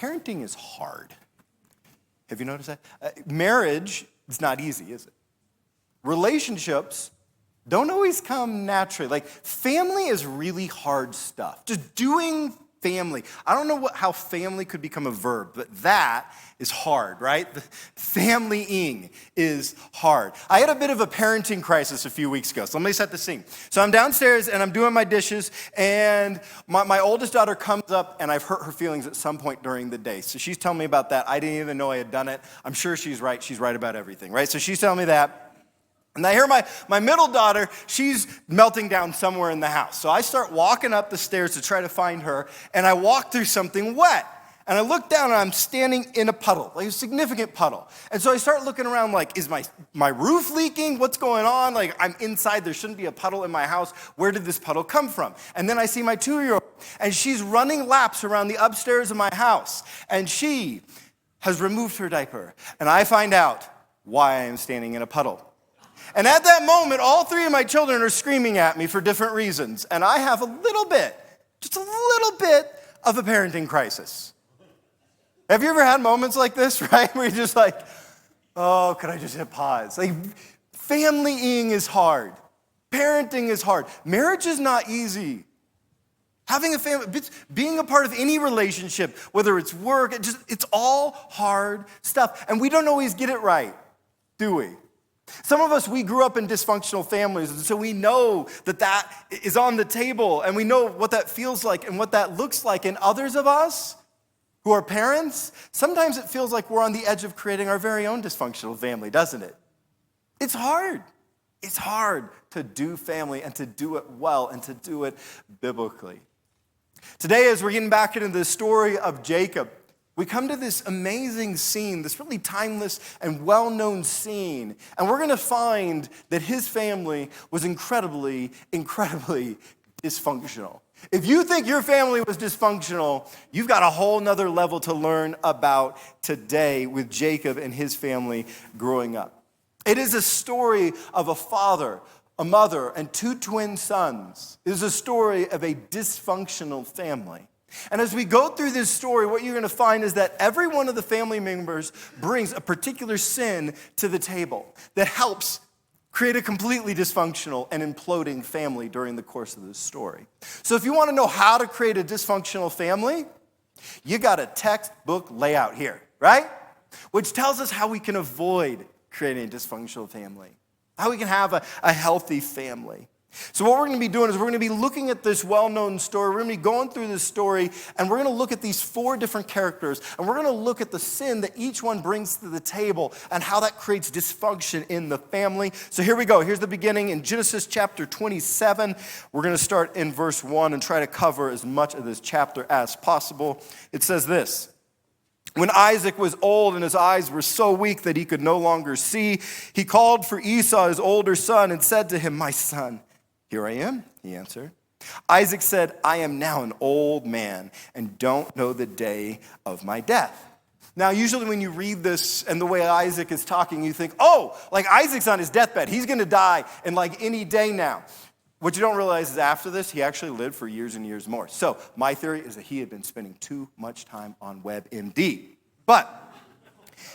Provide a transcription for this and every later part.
parenting is hard. Have you noticed that? Marriage is not easy, is it? Relationships don't always come naturally. Like, family is really hard stuff. Just doing family. I don't know how family could become a verb, but that is hard, right? Familying is hard. I had a bit of a parenting crisis a few weeks ago, so let me set the scene. So I'm downstairs and I'm doing my dishes, and my oldest daughter comes up, and I've hurt her feelings at some point during the day. So she's telling me about that. I didn't even know I had done it. I'm sure she's right. She's right about everything, right? So she's telling me that. And I hear my middle daughter, she's melting down somewhere in the house. So I start walking up the stairs to try to find her, and I walk through something wet. And I look down, and I'm standing in a puddle, like a significant puddle. And so I start looking around like, is my roof leaking? What's going on? Like, I'm inside. There shouldn't be a puddle in my house. Where did this puddle come from? And then I see my 2-year-old, and she's running laps around the upstairs of my house. And she has removed her diaper. And I find out why I am standing in a puddle. And at that moment, all 3 of my children are screaming at me for different reasons. And I have just a little bit of a parenting crisis. Have you ever had moments like this, right? Where you're just like, oh, could I just hit pause? Like, familying is hard. Parenting is hard. Marriage is not easy. Having a family, being a part of any relationship, whether it's work, it's all hard stuff. And we don't always get it right, do we? Some of us, we grew up in dysfunctional families, and so we know that is on the table, and we know what that feels like and what that looks like. And others of us who are parents, sometimes it feels like we're on the edge of creating our very own dysfunctional family, doesn't it? It's hard. It's hard to do family and to do it well and to do it biblically. Today, as we're getting back into the story of Jacob, we come to this amazing scene, this really timeless and well-known scene, and we're going to find that his family was incredibly, incredibly dysfunctional. If you think your family was dysfunctional, you've got a whole nother level to learn about today with Jacob and his family growing up. It is a story of a father, a mother, and 2 twin sons. It is a story of a dysfunctional family. And as we go through this story, what you're going to find is that every one of the family members brings a particular sin to the table that helps create a completely dysfunctional and imploding family during the course of this story. So if you want to know how to create a dysfunctional family, you got a textbook layout here, right? Which tells us how we can avoid creating a dysfunctional family, how we can have a healthy family. So what we're going to be doing is we're going to be looking at this well-known story. We're going to be going through this story, and we're going to look at these 4 different characters, and we're going to look at the sin that each one brings to the table and how that creates dysfunction in the family. So here we go. Here's the beginning in Genesis chapter 27. We're going to start in verse 1 and try to cover as much of this chapter as possible. It says this: When Isaac was old and his eyes were so weak that he could no longer see, he called for Esau, his older son, and said to him, "My son." "Here I am," he answered. Isaac said, "I am now an old man and don't know the day of my death." Now, usually when you read this and the way Isaac is talking, you think, oh, like Isaac's on his deathbed. He's going to die in like any day now. What you don't realize is after this, he actually lived for years and years more. So my theory is that he had been spending too much time on WebMD. But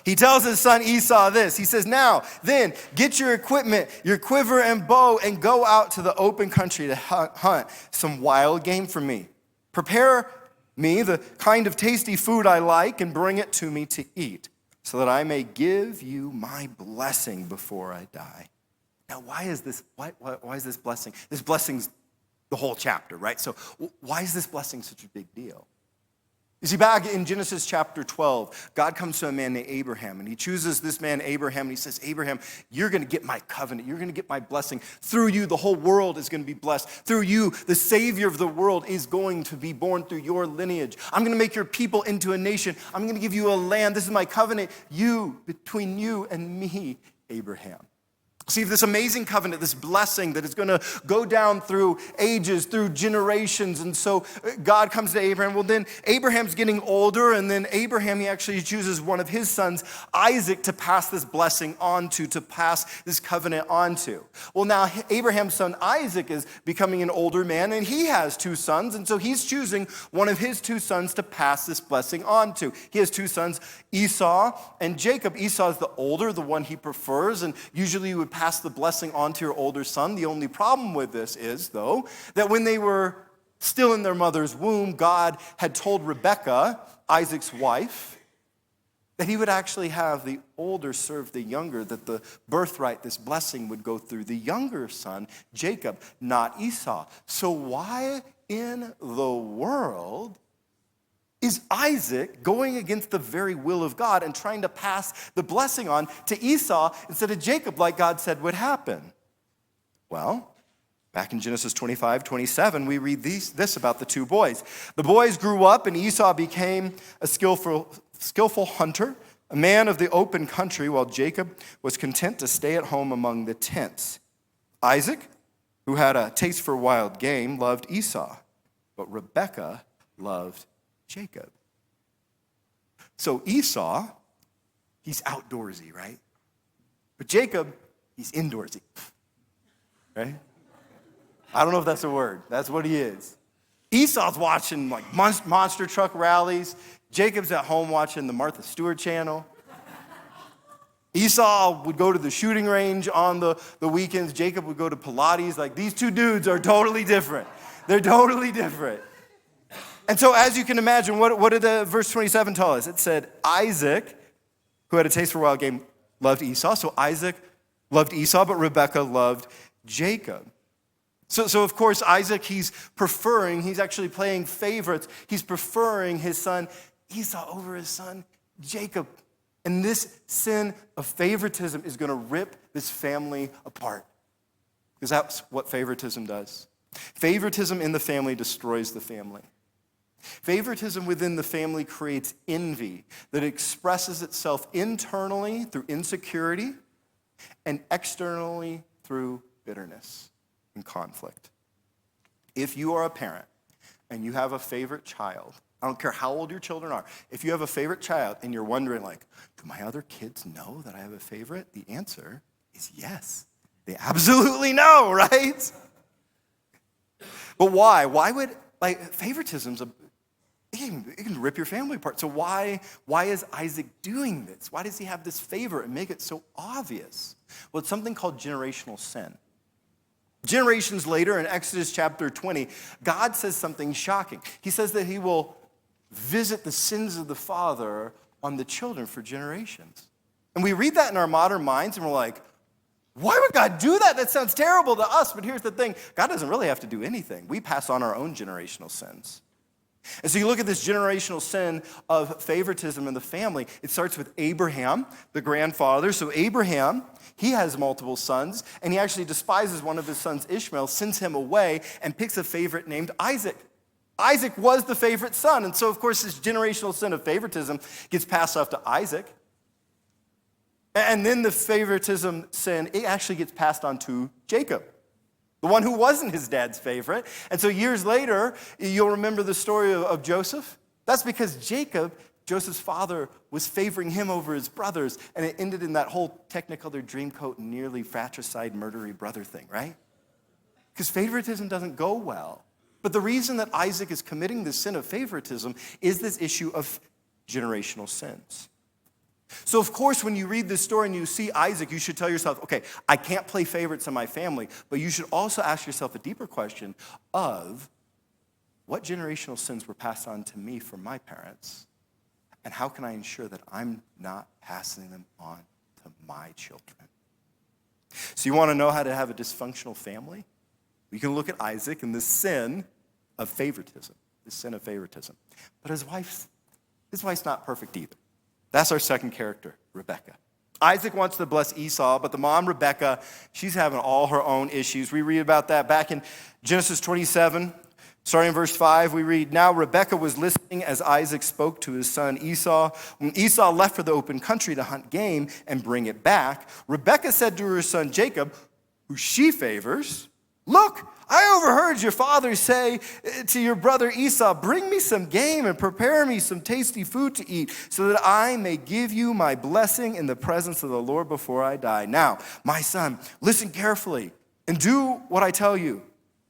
he tells his son Esau this. He says, "Now, then, get your equipment, your quiver and bow, and go out to the open country to hunt some wild game for me. Prepare me the kind of tasty food I like and bring it to me to eat, so that I may give you my blessing before I die." Now, why is this blessing? This blessing's the whole chapter, right? So why is this blessing such a big deal? You see, back in Genesis chapter 12, God comes to a man named Abraham, and he chooses this man, Abraham, and he says, "Abraham, you're going to get my covenant. You're going to get my blessing. Through you, the whole world is going to be blessed. Through you, the Savior of the world is going to be born through your lineage. I'm going to make your people into a nation. I'm going to give you a land. This is my covenant, between you and me, Abraham." See, this amazing covenant, this blessing that is going to go down through ages, through generations. And so God comes to Abraham. Well, then Abraham's getting older, and then Abraham, he actually chooses one of his sons, Isaac, to pass this blessing on to pass this covenant on to. Well, now Abraham's son Isaac is becoming an older man, and he has two sons. And so he's choosing one of his two sons to pass this blessing on to. He has two sons, Esau and Jacob. Esau is the older, the one he prefers, and usually you would pass the blessing on to your older son. The only problem with this is, though, that when they were still in their mother's womb, God had told Rebekah, Isaac's wife, that he would actually have the older serve the younger, that the birthright, this blessing, would go through the younger son, Jacob, not Esau. So why in the world is Isaac going against the very will of God and trying to pass the blessing on to Esau instead of Jacob, like God said would happen? Well, back in Genesis 25:27, we read this about the two boys. The boys grew up, and Esau became a skillful hunter, a man of the open country, while Jacob was content to stay at home among the tents. Isaac, who had a taste for wild game, loved Esau, but Rebekah loved Jacob. So Esau, he's outdoorsy, right? But Jacob, he's indoorsy, right? I don't know if that's a word. That's what he is. Esau's watching like monster truck rallies. Jacob's at home watching the Martha Stewart channel. Esau would go to the shooting range on the weekends. Jacob would go to Pilates. Like, these two dudes are totally different. They're totally different. And so as you can imagine, what did verse 27 tell us? It said, Isaac, who had a taste for wild game, loved Esau. So Isaac loved Esau, but Rebekah loved Jacob. So of course, Isaac, he's actually playing favorites. He's preferring his son Esau over his son Jacob. And this sin of favoritism is going to rip this family apart. Because that's what favoritism does. Favoritism in the family destroys the family. Favoritism within the family creates envy that expresses itself internally through insecurity and externally through bitterness and conflict. If you are a parent and you have a favorite child, I don't care how old your children are, if you have a favorite child and you're wondering, like, do my other kids know that I have a favorite? The answer is yes. They absolutely know, right? But why? Why would, favoritism's it can rip your family apart. So why is Isaac doing this? Why does he have this favor and make it so obvious? Well, it's something called generational sin. Generations later, in Exodus chapter 20, God says something shocking. He says that he will visit the sins of the father on the children for generations. And we read that in our modern minds, and we're like, why would God do that? That sounds terrible to us. But here's the thing. God doesn't really have to do anything. We pass on our own generational sins. And so you look at this generational sin of favoritism in the family. It starts with Abraham, the grandfather. So Abraham, he has multiple sons, and he actually despises one of his sons, Ishmael, sends him away, and picks a favorite named Isaac. Isaac was the favorite son. And so, of course, this generational sin of favoritism gets passed off to Isaac. And then the favoritism sin, it actually gets passed on to Jacob, the one who wasn't his dad's favorite. And so years later, you'll remember the story of Joseph. That's because Jacob, Joseph's father, was favoring him over his brothers, and it ended in that whole Technicolor Dreamcoat and nearly fratricide murdery brother thing, right? Because favoritism doesn't go well. But the reason that Isaac is committing this sin of favoritism is this issue of generational sins. So, of course, when you read this story and you see Isaac, you should tell yourself, okay, I can't play favorites in my family, but you should also ask yourself a deeper question of what generational sins were passed on to me from my parents, and how can I ensure that I'm not passing them on to my children? So you want to know how to have a dysfunctional family? You can look at Isaac and this sin of favoritism, But his wife's not perfect either. That's our second character, Rebekah. Isaac wants to bless Esau, but the mom, Rebekah, she's having all her own issues. We read about that back in Genesis 27, Starting in verse 5, we read, "Now Rebekah was listening as Isaac spoke to his son Esau. When Esau left for the open country to hunt game and bring it back, Rebekah said to her son Jacob, who she favors, 'Look, I overheard your father say to your brother Esau, bring me some game and prepare me some tasty food to eat so that I may give you my blessing in the presence of the Lord before I die. Now, my son, listen carefully and do what I tell you.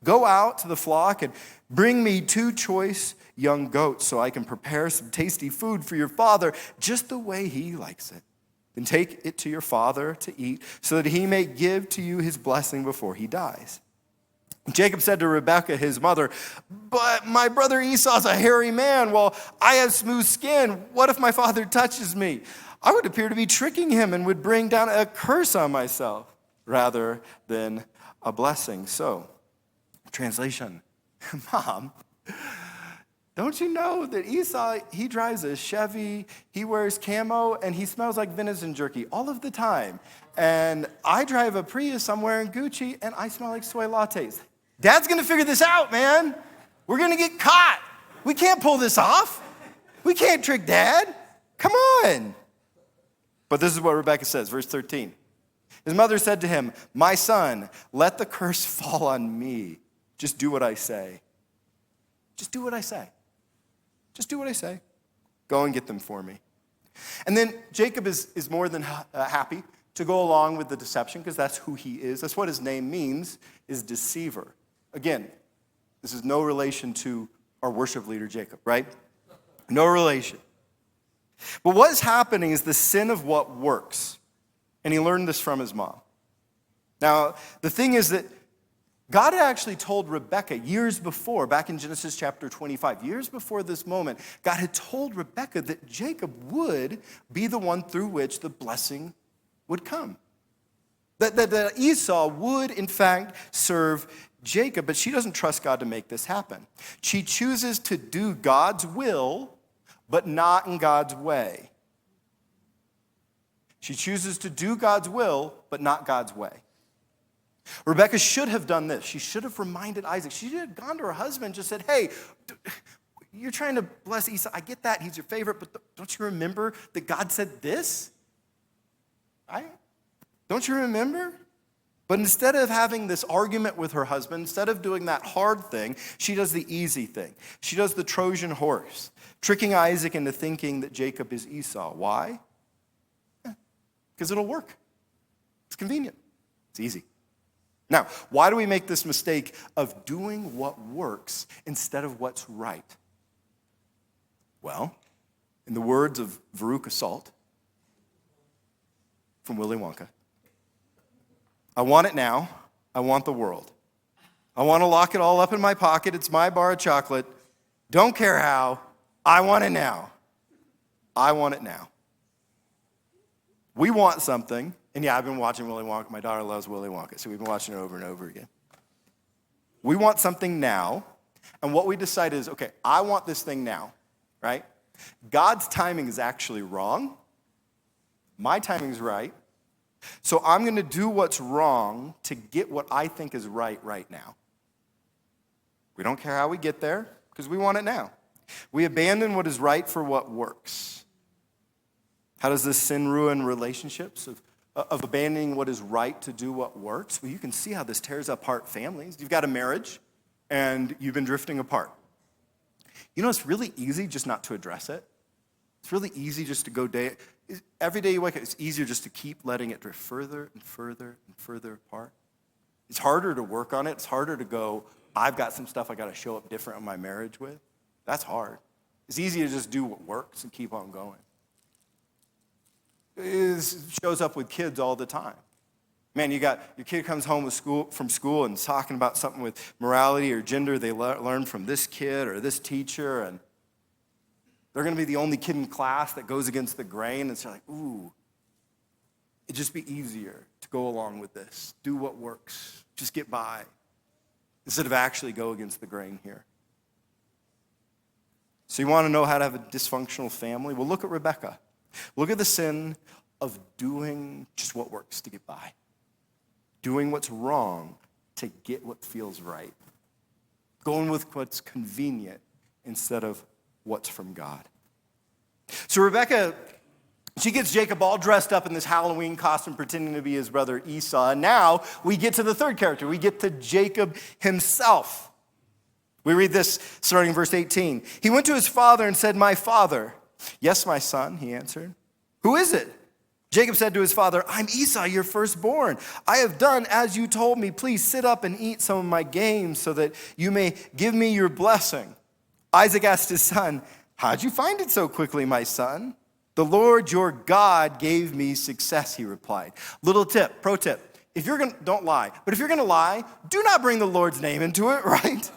Go out to the flock and bring me 2 choice young goats so I can prepare some tasty food for your father just the way he likes it. Then take it to your father to eat so that he may give to you his blessing before he dies.' Jacob said to Rebekah, his mother, 'But my brother Esau's a hairy man, while I have smooth skin. What if my father touches me? I would appear to be tricking him and would bring down a curse on myself rather than a blessing.'" So, translation, Mom, don't you know that Esau, he drives a Chevy, he wears camo, and he smells like venison jerky all of the time. And I drive a Prius, I'm wearing Gucci, and I smell like soy lattes. Dad's gonna figure this out, man. We're gonna get caught. We can't pull this off. We can't trick Dad. Come on. But this is what Rebekah says, verse 13. His mother said to him, "My son, let the curse fall on me. Just do what I say." Just do what I say. Just do what I say. Go and get them for me. And then Jacob is more than happy to go along with the deception because that's who he is. That's what his name means, is deceiver. Again, this is no relation to our worship leader, Jacob, right? No relation. But what is happening is the sin of what works. And he learned this from his mom. Now, the thing is that God had actually told Rebekah years before, back in Genesis chapter 25, years before this moment, God had told Rebekah that Jacob would be the one through which the blessing would come. That Esau would, in fact, serve Jacob, but she doesn't trust God to make this happen. She chooses to do God's will, but not in God's way. She chooses to do God's will, but not God's way. Rebekah should have done this. She should have reminded Isaac. She should have gone to her husband and just said, "Hey, you're trying to bless Esau. I get that. He's your favorite, but don't you remember that God said this? Right? Don't you remember?" But instead of having this argument with her husband, instead of doing that hard thing, she does the easy thing. She does the Trojan horse, tricking Isaac into thinking that Jacob is Esau. Why? Because it'll work. It's convenient. It's easy. Now, why do we make this mistake of doing what works instead of what's right? Well, in the words of Veruca Salt from Willy Wonka, I want it now. I want the world. I want to lock it all up in my pocket. It's my bar of chocolate. Don't care how. I want it now. I want it now. We want something. And yeah, I've been watching Willy Wonka. My daughter loves Willy Wonka, so we've been watching it over and over again. We want something now, and what we decide is, okay, I want this thing now, right? God's timing is actually wrong. My timing's right. So I'm going to do what's wrong to get what I think is right now. We don't care how we get there because we want it now. We abandon what is right for what works. How does this sin ruin relationships of abandoning what is right to do what works? Well, you can see how this tears apart families. You've got a marriage, and you've been drifting apart. You know, it's really easy just not to address it. It's really easy just to go every day you wake up, it's easier just to keep letting it drift further and further and further apart. It's harder to work on it. It's harder to go, I've got some stuff I got to show up different in my marriage with. That's hard. It's easy to just do what works and keep on going. It shows up with kids all the time. Man, you got your kid comes home from school and talking about something with morality or gender they learned from this kid or this teacher, and they're going to be the only kid in class that goes against the grain, and so like, ooh, it'd just be easier to go along with this. Do what works. Just get by. Instead of actually go against the grain here. So you want to know how to have a dysfunctional family? Well, look at Rebekah. Look at the sin of doing just what works to get by. Doing what's wrong to get what feels right. going with what's convenient instead of what's from God. So Rebecca, she gets Jacob all dressed up in this Halloween costume, pretending to be his brother Esau. And now we get to the third character. We get to Jacob himself. We read this starting in verse 18. He went to his father and said, "My father." "Yes, my son," he answered. "Who is it?" Jacob said to his father, "I'm Esau, your firstborn. I have done as you told me. Please sit up and eat some of my game so that you may give me your blessing." Isaac asked his son, "How'd you find it so quickly, my son?" "The Lord your God gave me success," he replied. Little tip, pro tip, don't lie, but if you're gonna lie, do not bring the Lord's name into it, right?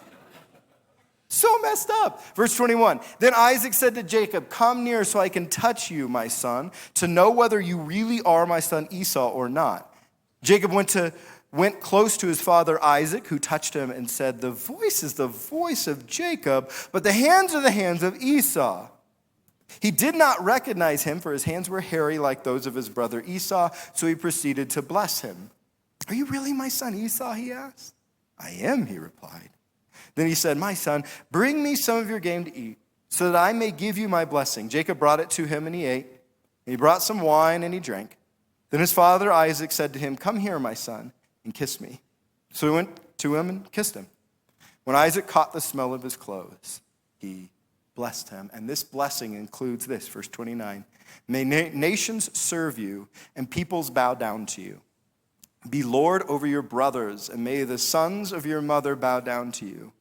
So messed up. Verse 21, then Isaac said to Jacob, "Come near so I can touch you, my son, to know whether you really are my son Esau or not." Jacob went close to his father Isaac, who touched him and said, "The voice is the voice of Jacob, but the hands are the hands of Esau." He did not recognize him, for his hands were hairy like those of his brother Esau, so he proceeded to bless him. "Are you really my son Esau?" he asked. "I am," he replied. Then he said, "My son, bring me some of your game to eat, so that I may give you my blessing." Jacob brought it to him, and he ate. He brought some wine, and he drank. Then his father Isaac said to him, "Come here, my son, and kiss me." So he went to him and kissed him. When Isaac caught the smell of his clothes, he blessed him. And this blessing includes this, verse 29. "May nations serve you, and peoples bow down to you. Be Lord over your brothers, and may the sons of your mother bow down to you.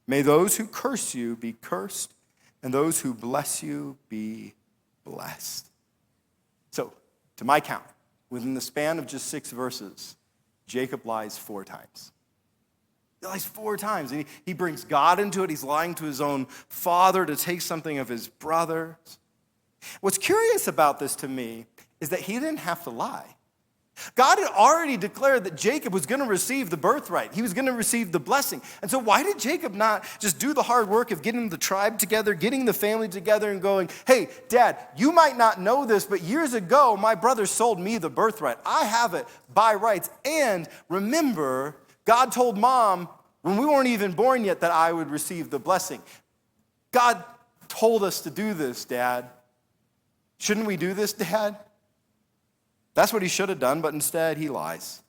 May those who curse you be cursed, and those who bless you be blessed." So, to my count, within the span of just 6 verses, Jacob lies 4 times. He lies 4 times. And he brings God into it. He's lying to his own father to take something of his brother's. What's curious about this to me is that he didn't have to lie. God had already declared that Jacob was going to receive the birthright. He was going to receive the blessing. And so why did Jacob not just do the hard work of getting the tribe together, getting the family together and going, "Hey, Dad, you might not know this, but years ago, my brother sold me the birthright. I have it by rights. And remember, God told Mom when we weren't even born yet that I would receive the blessing. God told us to do this, Dad. Shouldn't we do this, Dad?" That's what he should have done, but instead he lies.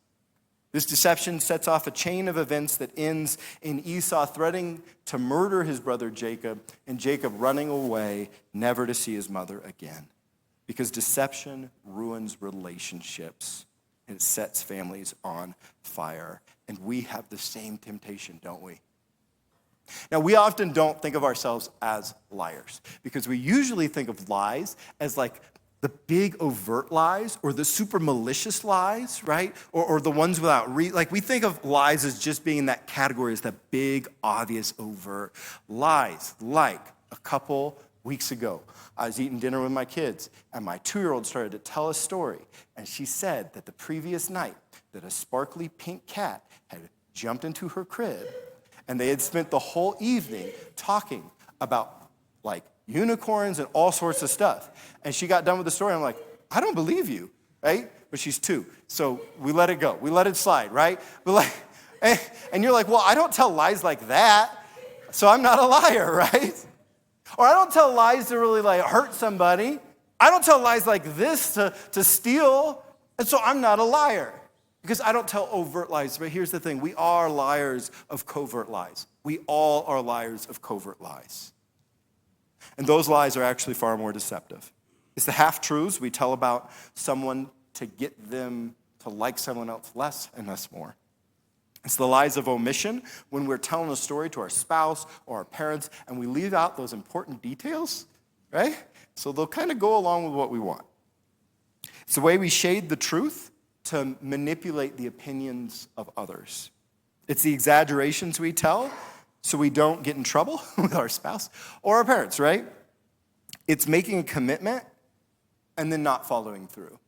This deception sets off a chain of events that ends in Esau threatening to murder his brother Jacob and Jacob running away, never to see his mother again. Because deception ruins relationships and it sets families on fire. And we have the same temptation, don't we? Now, we often don't think of ourselves as liars because we usually think of lies as like the big overt lies or the super malicious lies, right? Or the ones without, like we think of lies as just being in that category as the big, obvious, overt lies. Like a couple weeks ago, I was eating dinner with my kids and my 2-year-old started to tell a story. And she said that the previous night that a sparkly pink cat had jumped into her crib and they had spent the whole evening talking about like unicorns and all sorts of stuff. And she got done with the story. I'm like, I don't believe you, right? But she's 2. So we let it go. We let it slide, right? And you're like, well, I don't tell lies like that. So I'm not a liar, right? Or I don't tell lies to really like hurt somebody. I don't tell lies like this to steal. And so I'm not a liar because I don't tell overt lies. But here's the thing. We are liars of covert lies. We all are liars of covert lies. And those lies are actually far more deceptive. It's the half-truths we tell about someone to get them to like someone else less and less more. It's the lies of omission when we're telling a story to our spouse or our parents and we leave out those important details, right? So they'll kind of go along with what we want. It's the way we shade the truth to manipulate the opinions of others. It's the exaggerations we tell so we don't get in trouble with our spouse or our parents, right? It's making a commitment and then not following through.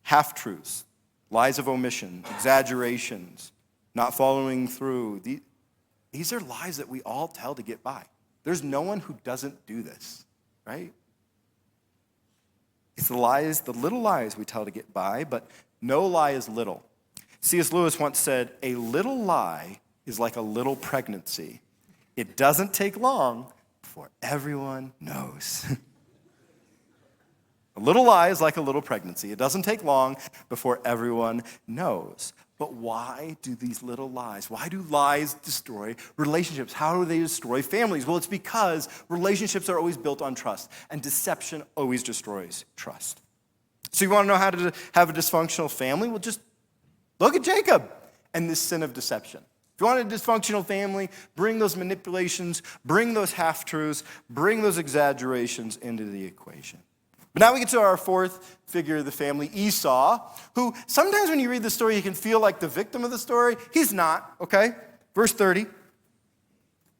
Half-truths, lies of omission, exaggerations, not following through. These are lies that we all tell to get by. There's no one who doesn't do this, right? It's the lies, the little lies we tell to get by, but no lie is little. C.S. Lewis once said, "A little lie is like a little pregnancy. It doesn't take long before everyone knows. A little lie is like a little pregnancy. It doesn't take long before everyone knows. But why do these little lies? Why do lies destroy relationships? How do they destroy families? Well, it's because relationships are always built on trust, and deception always destroys trust. So you want to know how to have a dysfunctional family? Well, just look at Jacob and this sin of deception. If you want a dysfunctional family, bring those manipulations, bring those half-truths, bring those exaggerations into the equation. But now we get to our fourth figure of the family, Esau, who sometimes when you read the story, you can feel like the victim of the story. He's not, okay? Verse 30.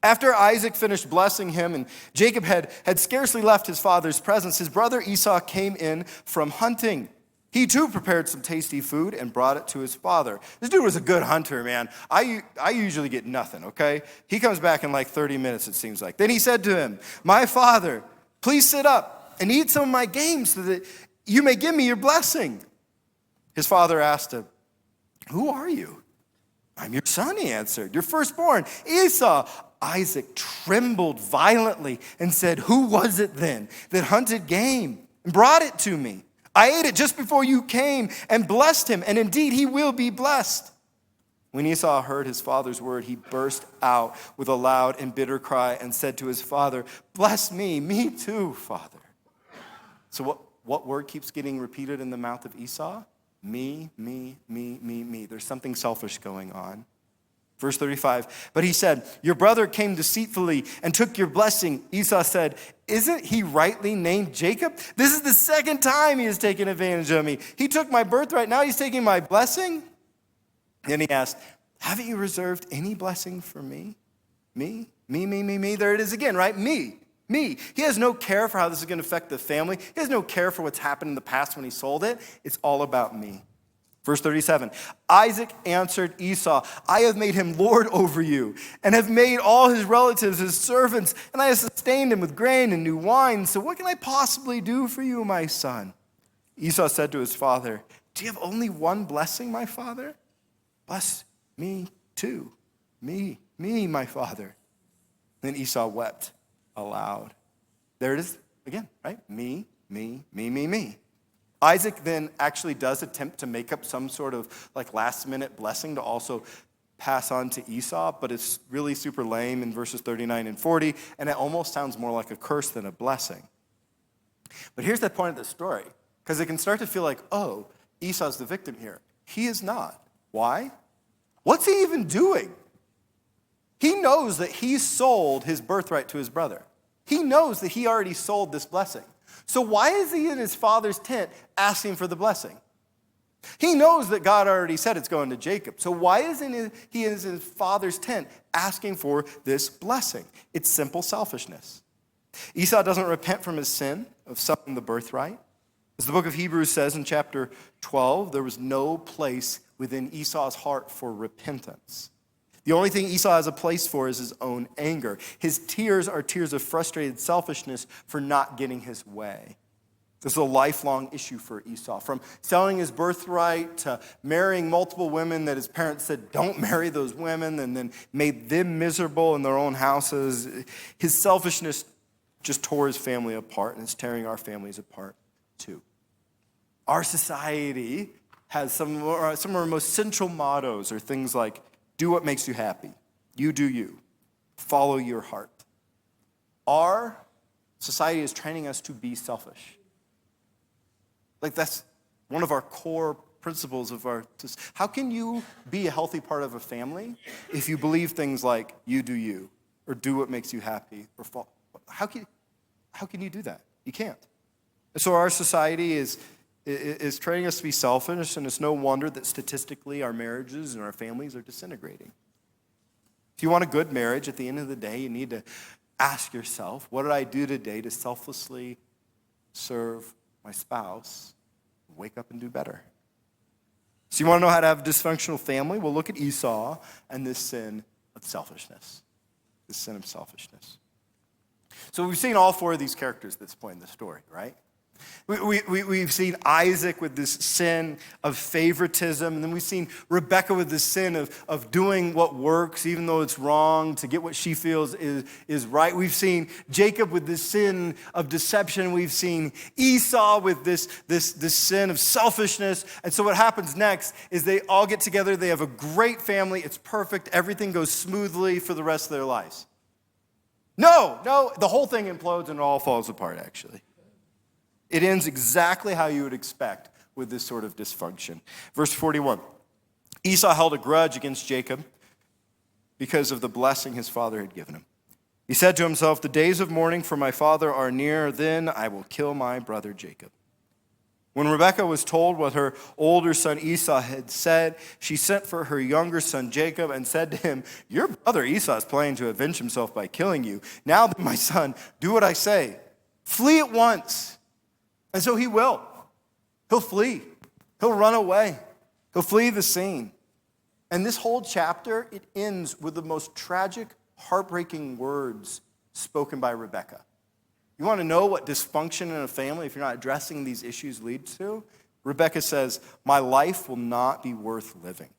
After Isaac finished blessing him and Jacob had scarcely left his father's presence, his brother Esau came in from hunting. He too prepared some tasty food and brought it to his father. This dude was a good hunter, man. I usually get nothing, okay? He comes back in like 30 minutes, it seems like. Then he said to him, "My father, please sit up and eat some of my game so that you may give me your blessing." His father asked him, "Who are you?" "I'm your son," he answered, "your firstborn, Esau." Isaac trembled violently and said, "Who was it then that hunted game and brought it to me? I ate it just before you came and blessed him, and indeed he will be blessed." When Esau heard his father's word, he burst out with a loud and bitter cry and said to his father, "Bless me too, father." So what word keeps getting repeated in the mouth of Esau? Me. There's something selfish going on. Verse 35, but he said, "Your brother came deceitfully and took your blessing." Esau said, "Isn't he rightly named Jacob? This is the second time he has taken advantage of me. He took my birthright, now he's taking my blessing." Then he asked, "Haven't you reserved any blessing for me?" Me. There it is again, right? Me. He has no care for how this is going to affect the family. He has no care for what's happened in the past when he sold it. It's all about me. Verse 37, Isaac answered Esau, "I have made him lord over you and have made all his relatives his servants, and I have sustained him with grain and new wine. So what can I possibly do for you, my son?" Esau said to his father, "Do you have only one blessing, my father? Bless me too. Me, my father." Then Esau wept aloud. There it is again, right? Me. Isaac then actually does attempt to make up some sort of like last minute blessing to also pass on to Esau, but it's really super lame in verses 39 and 40, and it almost sounds more like a curse than a blessing. But here's the point of the story, because it can start to feel like, oh, Esau's the victim here. He is not. Why? What's he even doing? He knows that he sold his birthright to his brother. He knows that he already sold this blessing. So why is he in his father's tent asking for the blessing? He knows that God already said it's going to Jacob. So why isn't he in his father's tent asking for this blessing? It's simple selfishness. Esau doesn't repent from his sin of selling the birthright. As the book of Hebrews says in chapter 12, there was no place within Esau's heart for repentance. The only thing Esau has a place for is his own anger. His tears are tears of frustrated selfishness for not getting his way. This is a lifelong issue for Esau. From selling his birthright to marrying multiple women that his parents said, don't marry those women, and then made them miserable in their own houses. His selfishness just tore his family apart, and it's tearing our families apart too. Our society has some of our most central mottos are things like, do what makes you happy. You do you. Follow your heart. Our society is training us to be selfish. Like that's one of our core principles of our. How can you be a healthy part of a family if you believe things like you do you, or do what makes you happy, or follow? How can you do that? You can't. And so our society is training us to be selfish, and it's no wonder that statistically our marriages and our families are disintegrating. If you want a good marriage, at the end of the day, you need to ask yourself, what did I do today to selflessly serve my spouse? Wake up and do better. So you want to know how to have a dysfunctional family? Well, look at Esau and this sin of selfishness. This sin of selfishness. So we've seen all four of these characters at this point in the story, right? We've seen Isaac with this sin of favoritism, and then we've seen Rebecca with this sin of doing what works, even though it's wrong, to get what she feels is right. We've seen Jacob with this sin of deception. We've seen Esau with this sin of selfishness. And so what happens next is they all get together. They have a great family. It's perfect. Everything goes smoothly for the rest of their lives. No, the whole thing implodes and it all falls apart, actually. It ends exactly how you would expect with this sort of dysfunction. Verse 41, Esau held a grudge against Jacob because of the blessing his father had given him. He said to himself, "The days of mourning for my father are near, then I will kill my brother Jacob." When Rebekah was told what her older son Esau had said, she sent for her younger son Jacob and said to him, "Your brother Esau is planning to avenge himself by killing you. Now then, my son, do what I say. Flee at once." And so he will. He'll flee. He'll run away. He'll flee the scene. And this whole chapter, it ends with the most tragic, heartbreaking words spoken by Rebekah. You want to know what dysfunction in a family, if you're not addressing these issues, leads to? Rebekah says, "My life will not be worth living."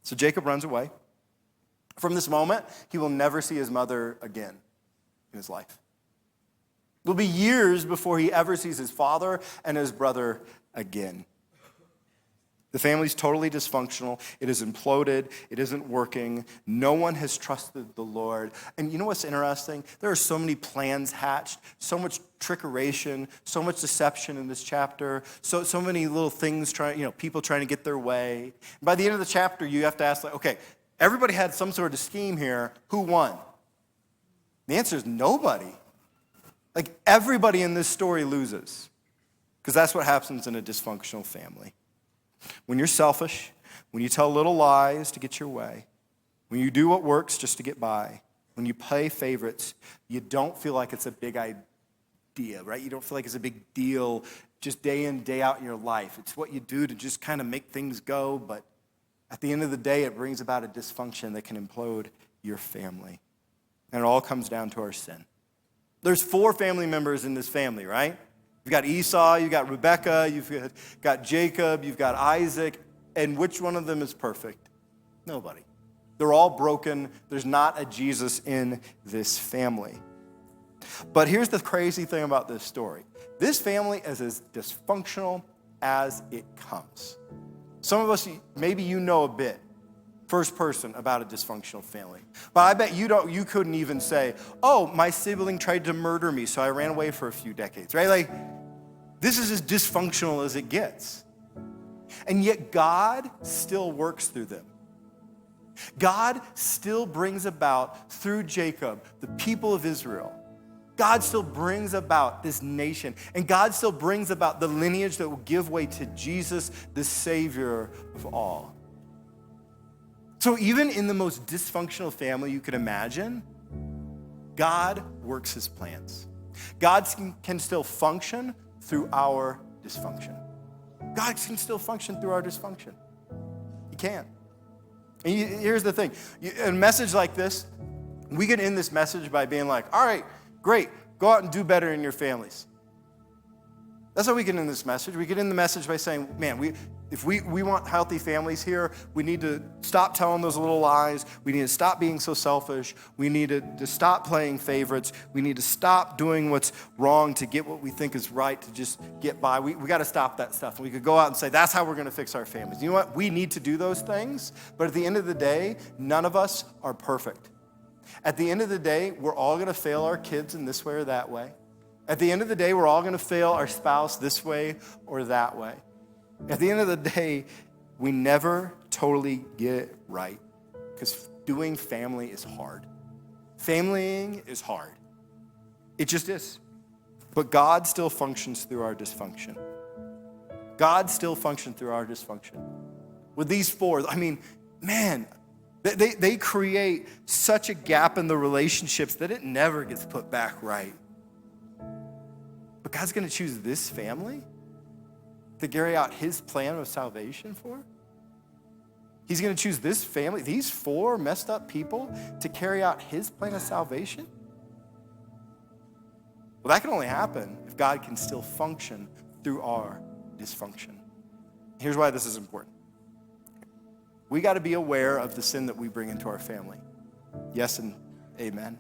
So Jacob runs away. From this moment, he will never see his mother again in his life. It'll be years before he ever sees his father and his brother again. The family's totally dysfunctional. It is imploded. It isn't working. No one has trusted the Lord. And you know what's interesting? There are so many plans hatched, so much trickeration, so much deception in this chapter, so many little things people trying to get their way. And by the end of the chapter, you have to ask, okay, everybody had some sort of scheme here. Who won? The answer is nobody. Everybody in this story loses, because that's what happens in a dysfunctional family. When you're selfish, when you tell little lies to get your way, when you do what works just to get by, when you play favorites, you don't feel like it's a big idea, right? You don't feel like it's a big deal just day in, day out in your life. It's what you do to just kind of make things go, but at the end of the day, it brings about a dysfunction that can implode your family. And it all comes down to our sin. There's 4 family members in this family, right? You've got Esau, you've got Rebekah, you've got Jacob, you've got Isaac, and which one of them is perfect? Nobody. They're all broken. There's not a Jesus in this family. But here's the crazy thing about this story. This family is as dysfunctional as it comes. Some of us, maybe you know a bit, first person, about a dysfunctional family. But I bet you couldn't even say, "Oh, my sibling tried to murder me, so I ran away for a few decades," right? This is as dysfunctional as it gets. And yet God still works through them. God still brings about, through Jacob, the people of Israel. God still brings about this nation. And God still brings about the lineage that will give way to Jesus, the Savior of all. So even in the most dysfunctional family you could imagine, God works his plans. God can still function through our dysfunction. God can still function through our dysfunction. He can. And here's the thing. A message like this, we can end this message by being like, "All right, great, go out and do better in your families." That's how we can end this message. We can end the message by saying, man, if we want healthy families here, we need to stop telling those little lies. We need to stop being so selfish. We need to stop playing favorites. We need to stop doing what's wrong to get what we think is right to just get by. We got to stop that stuff. And we could go out and say, that's how we're going to fix our families. You know what? We need to do those things. But at the end of the day, none of us are perfect. At the end of the day, we're all going to fail our kids in this way or that way. At the end of the day, we're all going to fail our spouse this way or that way. At the end of the day, we never totally get it right, because doing family is hard. Familying is hard. It just is. But God still functions through our dysfunction. God still functions through our dysfunction. With these 4, man, they create such a gap in the relationships that it never gets put back right. But God's going to choose this family to carry out his plan of salvation for? He's going to choose this family, these 4 messed up people, to carry out his plan of salvation? Well, that can only happen if God can still function through our dysfunction. Here's why this is important. We got to be aware of the sin that we bring into our family. Yes and amen.